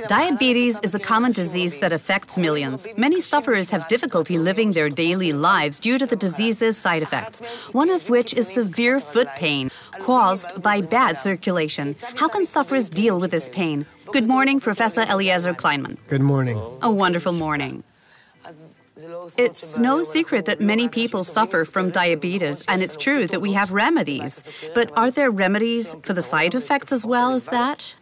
Diabetes is a common disease that affects millions. Many sufferers have difficulty living their daily lives due to the disease's side effects, one of which is severe foot pain caused by bad circulation. How can sufferers deal with this pain? Good morning, Professor Eliezer Kleinman. Good morning. A wonderful morning. It's no secret that many people suffer from diabetes, and it's true that we have remedies. But are there remedies for the side effects as well as that?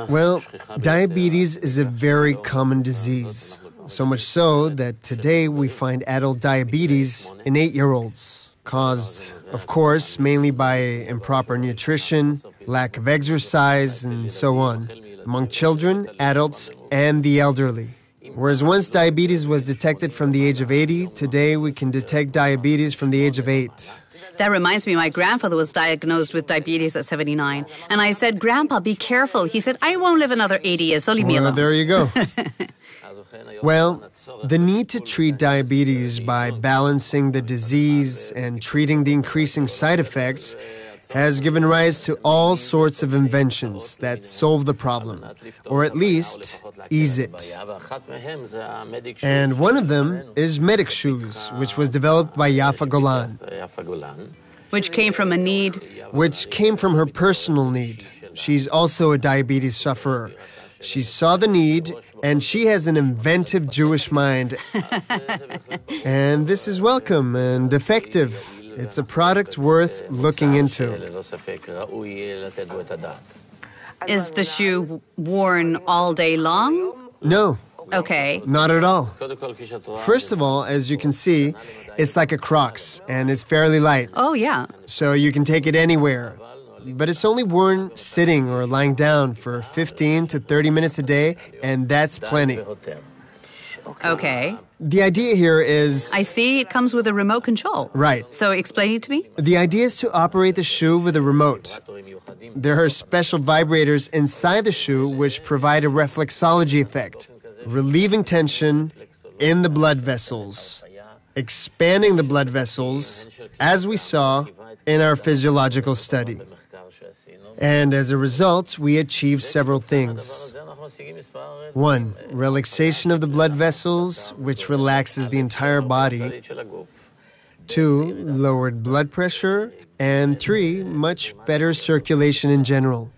Well, diabetes is a very common disease, so much so that today we find adult diabetes in 8-year-olds, caused, of course, mainly by improper nutrition, lack of exercise, and so on, among children, adults, and the elderly. Whereas once diabetes was detected from the age of 80, today we can detect diabetes from the age of 8. That reminds me, my grandfather was diagnosed with diabetes at 79. And I said, Grandpa, be careful. He said, I won't live another 80 years, so leave me alone. There you go. Well, the need to treat diabetes by balancing the disease and treating the increasing side effects has given rise to all sorts of inventions that solve the problem, or at least ease it. And one of them is medic shoes, which was developed by Yafa Golan. Which came from a need? Which came from her personal need. She's also a diabetes sufferer. She saw the need, and she has an inventive Jewish mind. And this is welcome and effective. It's a product worth looking into. Is the shoe worn all day long? No. Okay. Not at all. First of all, as you can see, it's like a Crocs, and it's fairly light. Oh, yeah. So you can take it anywhere. But it's only worn sitting or lying down for 15 to 30 minutes a day, and that's plenty. Okay. The idea here is... I see it comes with a remote control. Right. So explain it to me. The idea is to operate the shoe with a remote. There are special vibrators inside the shoe which provide a reflexology effect, relieving tension in the blood vessels, expanding the blood vessels, as we saw in our physiological study. And as a result, we achieve several things. 1. Relaxation of the blood vessels, which relaxes the entire body. 2. Lowered blood pressure. And 3. Much better circulation in general.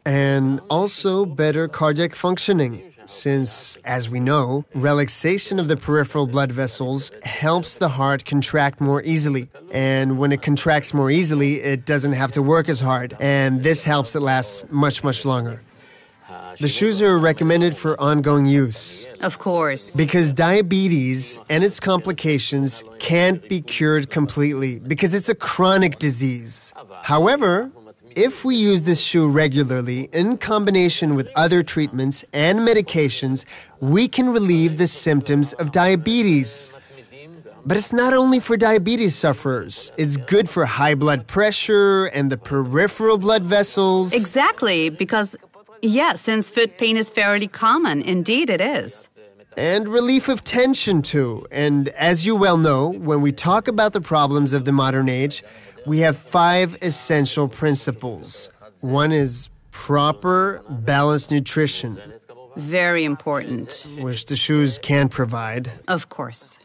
And also better cardiac functioning, since, as we know, relaxation of the peripheral blood vessels helps the heart contract more easily. And when it contracts more easily, it doesn't have to work as hard. And this helps it last much, much longer. The shoes are recommended for ongoing use. Of course. Because diabetes and its complications can't be cured completely because it's a chronic disease. However, if we use this shoe regularly in combination with other treatments and medications, we can relieve the symptoms of diabetes. But it's not only for diabetes sufferers. It's good for high blood pressure and the peripheral blood vessels. Exactly, because, yes, since foot pain is fairly common, indeed it is. And relief of tension, too. And as you well know, when we talk about the problems of the modern age, we have 5 essential principles. One is proper, balanced nutrition. Very important. Which the shoes can provide. Of course.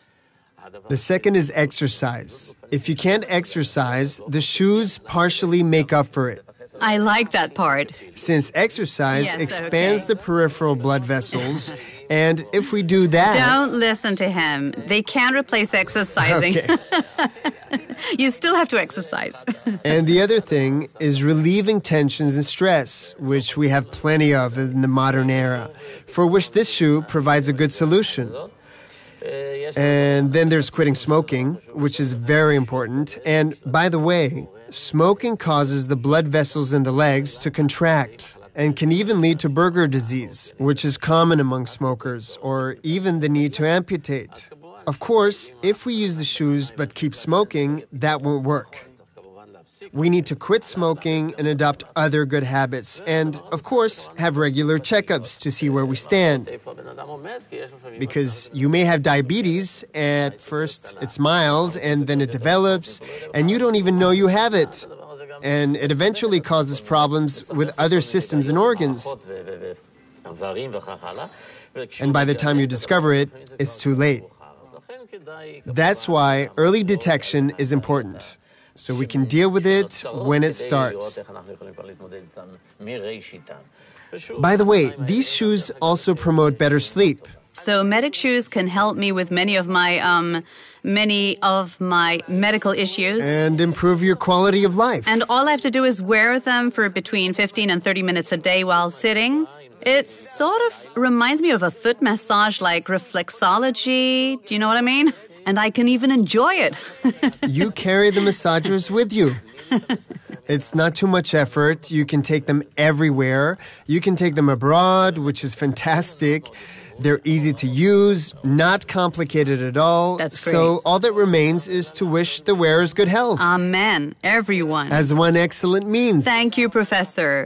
The second is exercise. If you can't exercise, the shoes partially make up for it. I like that part. Since exercise expands the peripheral blood vessels, and if we do that... Don't listen to him. They can't replace exercising. Okay. You still have to exercise. And the other thing is relieving tensions and stress, which we have plenty of in the modern era, for which this shoe provides a good solution. And then there's quitting smoking, which is very important. And by the way, smoking causes the blood vessels in the legs to contract and can even lead to Berger disease, which is common among smokers, or even the need to amputate. Of course, if we use the shoes but keep smoking, that won't work. We need to quit smoking and adopt other good habits and, of course, have regular checkups to see where we stand. Because you may have diabetes, at first it's mild, and then it develops, and you don't even know you have it. and it eventually causes problems with other systems and organs. And by the time you discover it, it's too late. That's why early detection is important, so we can deal with it when it starts. By the way, these shoes also promote better sleep. So medic shoes can help me with many of my medical issues. And improve your quality of life. And all I have to do is wear them for between 15 and 30 minutes a day while sitting. It sort of reminds me of a foot massage like reflexology. Do you know what I mean? And I can even enjoy it. You carry the massagers with you. It's not too much effort. You can take them everywhere. You can take them abroad, which is fantastic. They're easy to use, not complicated at all. That's great. So all that remains is to wish the wearers good health. Amen. Everyone. As one excellent means. Thank you, Professor.